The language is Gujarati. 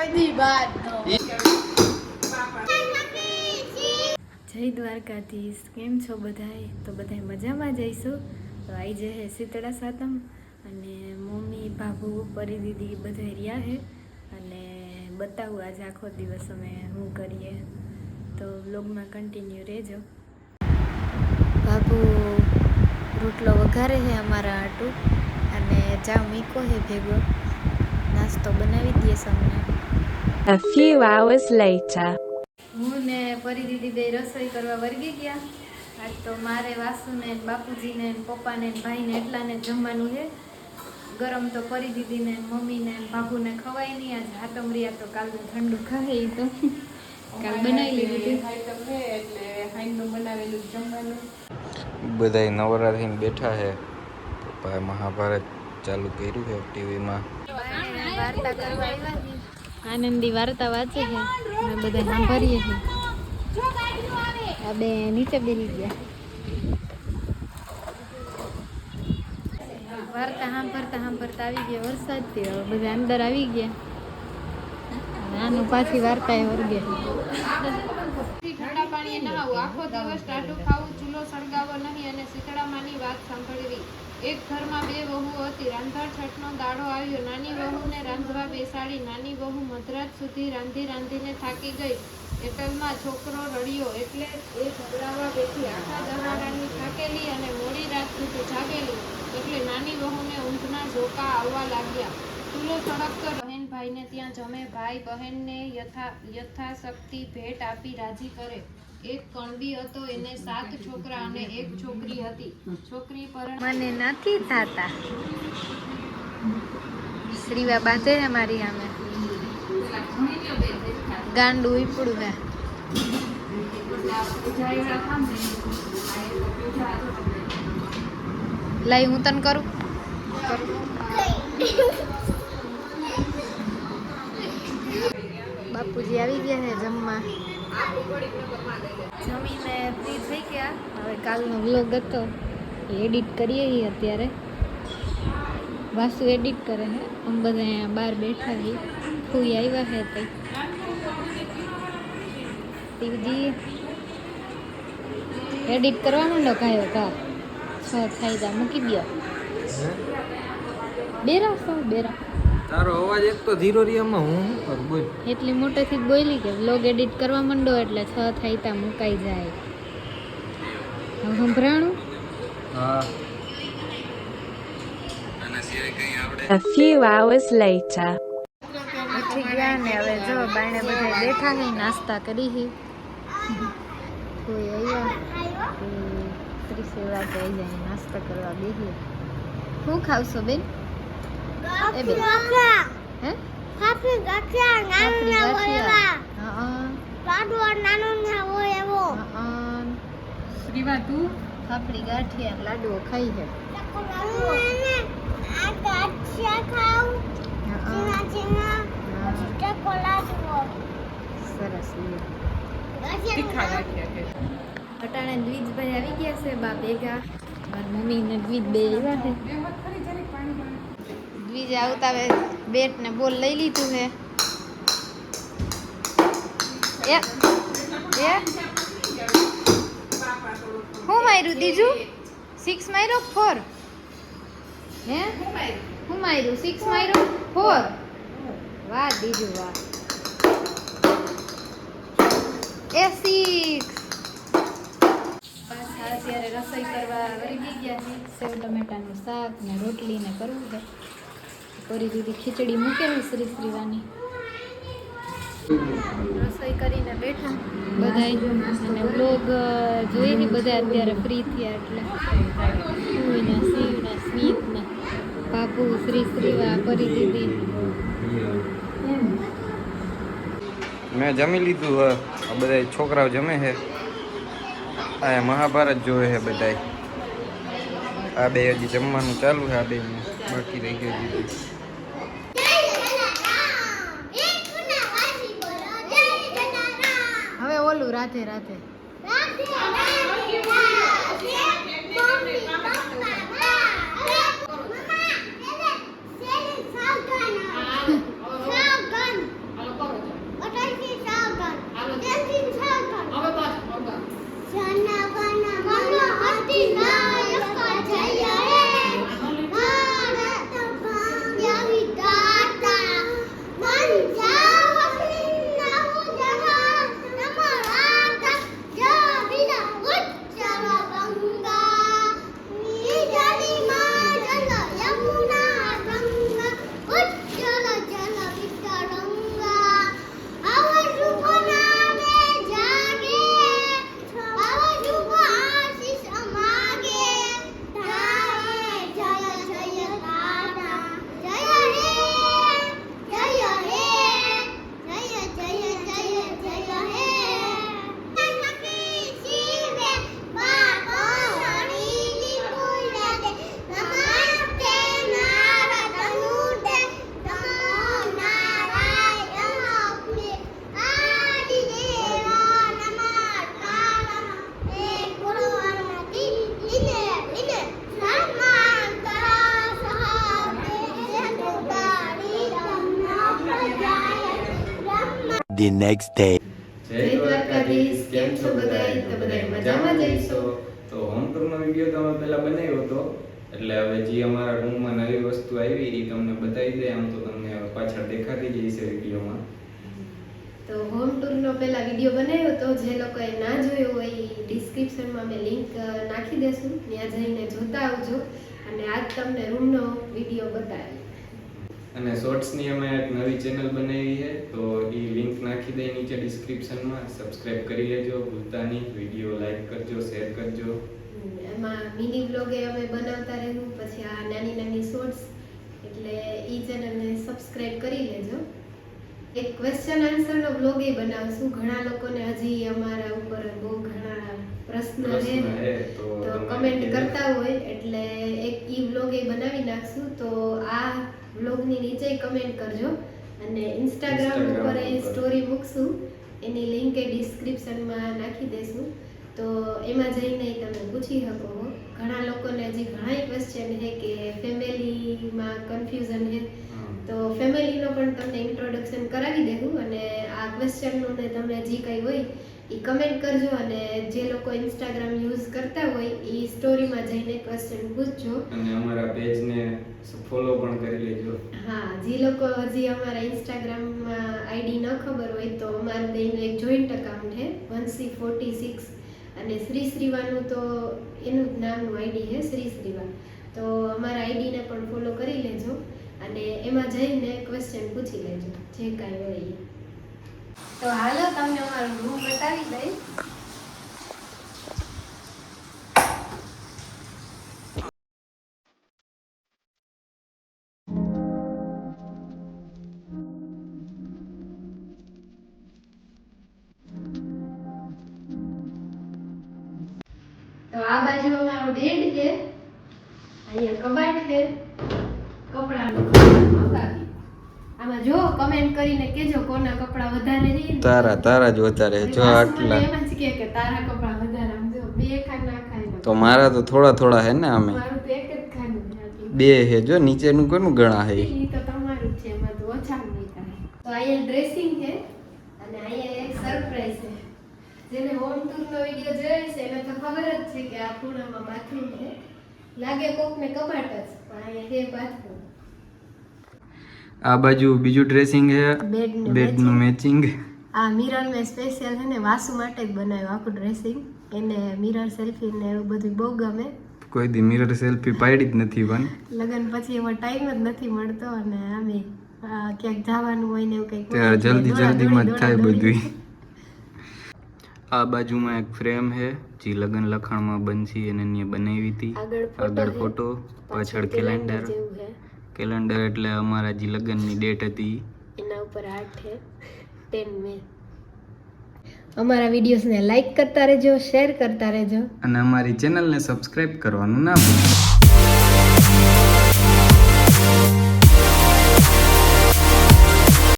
જય દ્વારકાધીશ, કેમ છો બધાય? તો બધાય મજામાં જઈશું. તો આજે હે શીતળા સાતમ અને મમ્મી બાબુ પરી દીદી બધા રહ્યા હે અને બતાવું આજે આખો દિવસ અમે શું કરીએ. તો વ્લોગમાં કન્ટિન્યુ રહેજો. બાબુ રોટલો વઘારે છે અમારા આટું અને ચા મીકો હે ભેગો. નાસ્તો બનાવી દઈએ સમને. A few hours later. હું ને પરી દીદી બે રસોઈ કરવા વર્ગી ગયા. આજ તો મારે વાસુને બાપુજીને પપ્પાને ભાઈને એટલાને જમવાનું છે. ગરમ તો પરી દીદીને મમ્મીને બાબુને ખવાય નહીં. આજ હાટમરિયા તો કાલનું ઠંડુ ખાય એ તો કાલ બનાવી લીધું એટલે હાઈનું બનાવેલું જમવાનું. બધાય નવરા થઈને બેઠા છે. પપ્પાએ મહાભારત ચાલુ કર્યું છે ટીવીમાં. વાર્તા કરવા આવ્યા. આનંદી વાર્તા વાંચે છે અમે બધા સાંભળીએ છીએ. આ બે નીચે બેસી ગયા. વાર્તા સાંભળતા આવી ગયા વરસાદથી. હવે બધા અંદર આવી ગયા. નાનું પાછી વાર્તા એ વર્ગે. ઠંડા પાણીએ નહાવું, આખો દિવસ ટાઢું ખાવું, ચૂલો સળગાવો નહીં અને શીતળામાની વાત સાંભળવી. એક ઘરમાં બે વહુ હતી. રાંધણ છઠનો દાડો આવ્યો. નાની વહુને રાંધવા બેસાડી. નાની વહુ મધરાત સુધી રાંધીને થાકી ગઈ. એટલમાં છોકરો રડ્યો એટલે એ ઝઘડાવા બેઠી. આખા દહાડાની થાકેલી અને મોડી રાત સુધી જાગેલી એટલે નાની વહુને ઊંઘના ઝોકા આવવા લાગ્યા. ચૂલો સળગતો બહેનભાઈને ત્યાં જમે. ભાઈ બહેનને યથાશક્તિ ભેટ આપી રાજી કરે. એક કણબી હતો, એને 7 છોકરા અને 1 છોકરી હતી. છોકરી મને નથી થતા. શ્રીવા બાંધે છે મારી સામે. ગાંડું ઈપડું હે. લાઈ હું તને કરું. બાપુજી આવી ગયા છે જમવા. જમીને ફ્રી થઈ ગયા. હવે કાલનો વ્લોગ હતો એ એડિટ કરીએ છીએ અત્યારે. વાસુ એડિટ કરે છે. અમે બધા અહીંયા બહાર બેઠા છીએ. ફૂઈ આવ્યા છે તે શિવજી એડિટ કરવા માંડો કાયો કા 6 થાય તા મૂકી દો. બેરા તારો અવાજ એક તો ધીરો રીયામાં હું કરું બોલ. એટલી મોટેથી જ બોલી કે વ્લોગ એડિટ કરવા માંડો એટલે 6 થાય તા મુકાઈ જાય. હવે સંભળાણું. હા. A few hours later. ઉઠી ગયા ને હવે જો બાયણે બધા બેઠા છે. નાસ્તા કરી છે. કોઈ આવ્યા ત્રી સેવા જઈ જાય નાસ્તા કરવા બેસી. શું ખાવશો બેન? એ બેન હે ખાપી ગાંઠિયા શ્રીવા તું ખાપડી ગાંઠિયા લાડુઓ ખાઈ છે. સરસ. અટાણે દ્વિજભાઈ આવી ગયા છે બા ભેગા. મારી મમ્મી ને દ્વિજ બે આવ્યા છે. દ્વિજ આવતા હવે બેટ ને બોલ લઈ લીધું છે. હું માર્યું દીજું? 6 માર્યો 4? હે હું માર્યું 6 માર્યો 4? વાહ દીજુ વાહ. એ 6 પાછા અત્યારે રસોઈ કરવા વર્ગી ગયા છે. સેવ ટમેટાનું શાક ને રોટલી ને કરવું છે. કરી દીધી ખીચડી મૂકે છે શ્રીવાની. રસોઈ કરીને બેઠા બધા અને વ્લોગ જોઈ ને બધા અત્યારે ફ્રી થયા એટલે શિવને સ્મિતને બાપુ શ્રીવા પરી દીદી. મેં જમી લીધું હે. આ બધા છોકરાઓ જમે છે. આ મહાભારત જોવે છે બધાય. આ બે હજી જમવાનું ચાલુ છે. આ બે બાકી રહી ગયું દીધું. હવે ઓલું Radhe Radhe. the next day. જય દ્વારકાધીશ, કેમ છો બધાય? તો બધાય મજામાં જઈશો. તો હોમ ટૂરનો વિડીયો તો અમે પહેલા બનાવ્યો હતો, એટલે હવે જે અમારા રૂમમાં નવી વસ્તુ આવી એ તમને બતાવી દે. આમ તો તમને પાછળ દેખાતી જ હશે વિડીયોમાં. તો હોમ ટૂરનો પહેલા વિડીયો બનાવ્યો તો જે લોકોએ ના જોયો હોય એ ડિસ્ક્રિપ્શનમાં મેં લિંક નાખી દેશું, ત્યાં જઈને જોતા આવજો. અને આજ તમને રૂમનો વિડીયો બતાવી. અને શોર્ટ્સની અમે એક નવી ચેનલ બનાવી છે, તો એ લિંક નાખી દે નીચે ડિસ્ક્રિપ્શનમાં. સબસ્ક્રાઇબ કરી લેજો ભૂલતા નહીં. વિડીયો લાઈક કરજો, શેર કરજો. એમાં મિની બ્લોગે અમે બનાવતા રહેવું, પછી આ નાની નાની શોર્ટ્સ, એટલે એ ચેનલને સબસ્ક્રાઇબ કરી લેજો. એક ક્વેશ્ચન આન્સરનો બ્લોગ એ બનાવશું. ઘણા લોકોને હજી અમારા ઉપર બહુ ઘણા પ્રશ્ન છે, તો કમેન્ટ કરતા હોય, એટલે એક ઈ બ્લોગ એ બનાવી નાખશું. તો આ બ્લોગની નીચે કમેન્ટ કરજો, અને ઇન્સ્ટાગ્રામ ઉપર એ સ્ટોરી મૂકશું, એની લિંક એ ડિસ્ક્રિપ્શનમાં નાખી દેશું. તો એમાં જઈને તમે પૂછી શકો. ઘણા લોકોને હજી ઘણા ક્વેશ્ચન છે કે ફેમિલીમાં કન્ફ્યુઝન છે, તો ફેમિલીનો પણ તમને ઇન્ટ્રોડક્શન કરાવી દેવું. અને આ ક્વેશ્ચનનું ને તમને જે કંઈ હોય એ કમેન્ટ કરજો, અને જે લોકો ઇન્સ્ટાગ્રામ યુઝ કરતા હોય એ સ્ટોરીમાં જઈને ક્વેશ્ચન પૂછજો. અને અમારા પેજને ફોલો પણ કરી લેજો. હા, જે લોકો હજી અમારા ઇન્સ્ટાગ્રામમાં આઈડી ન ખબર હોય તો અમારું બેનું એક જોઈન્ટ એકાઉન્ટ છે 1C46, અને શ્રી શ્રીવાનું તો એનું જ નામનું આઈડી છે, શ્રી શ્રીવા. તો અમારા આઈડીને પણ ફોલો કરી લેજો, અને એમાં જઈને ક્વેશ્ચન પૂછી લેજો જે કાંઈ હોય એ. તો હાલો તમને અમારું રૂમ બતાવી દઈ. તો આ બાજુ અમારો બેડ છે, અહીંયા કબાટ છે, કપડાનું મંગાવી. આમાં જો કમેન્ટ કરીને કેજો કોના કપડા વધારે છે. તારા જ વધારે જો આટલા. એમ જ કે તારા કપડા વધારે. આમ જો બે ખાના ખાય. તો મારા તો થોડા હે ને. અમે મારું તો એક જ ખાનું છે. બે હે. જો નીચેનું કોનું ગણા હે? ઈ તો તમારું છે, એમાં તો ઓછા નહીં થાય. તો અહીંયા ડ્રેસિંગ છે, અને અહીંયા એક સરપ્રાઈઝ છે. જેને હોમ ટૂરનો વિડિયો જોયો છે એને તો ખબર જ છે કે આ ખૂણામાં બાથરૂમ છે. લાગે કોકને કબાટ જ, પણ અહીંયા છે બાથરૂમ. આ બાજુ બીજું ડ્રેસિંગ હે, બેડનું મેચિંગ. આ મિરર મેં સ્પેશિયલ છે ને વાસુ માટે જ બનાવ્યું આખું ડ્રેસિંગ. એને મિરર સેલ્ફી ને એવું બધું બહુ ગમે. કોઈ દી મિરર સેલ્ફી પાડી જ નથી પણ લગન પછી એમાં ટાઈમ જ નથી મળતો, અને આમે ક્યાંક જવાનું હોય ને એવું કંઈક ત્યારે જલ્દીમાં જ થાય બધું. આ બાજુમાં એક ફ્રેમ હે જે લગન લખાણમાં બનશી અને એને બનાવી હતી. આગળ ફોટો, પાછળ કેલેન્ડર એટલે અમારા જે લગનની ડેટ હતી એના ઉપર 8 છે 10 મે. અમારા વિડીયોઝને લાઈક કરતા રહેજો, શેર કરતા રહેજો, અને અમારી ચેનલને સબસ્ક્રાઇબ કરવાનું ના ભૂલતા.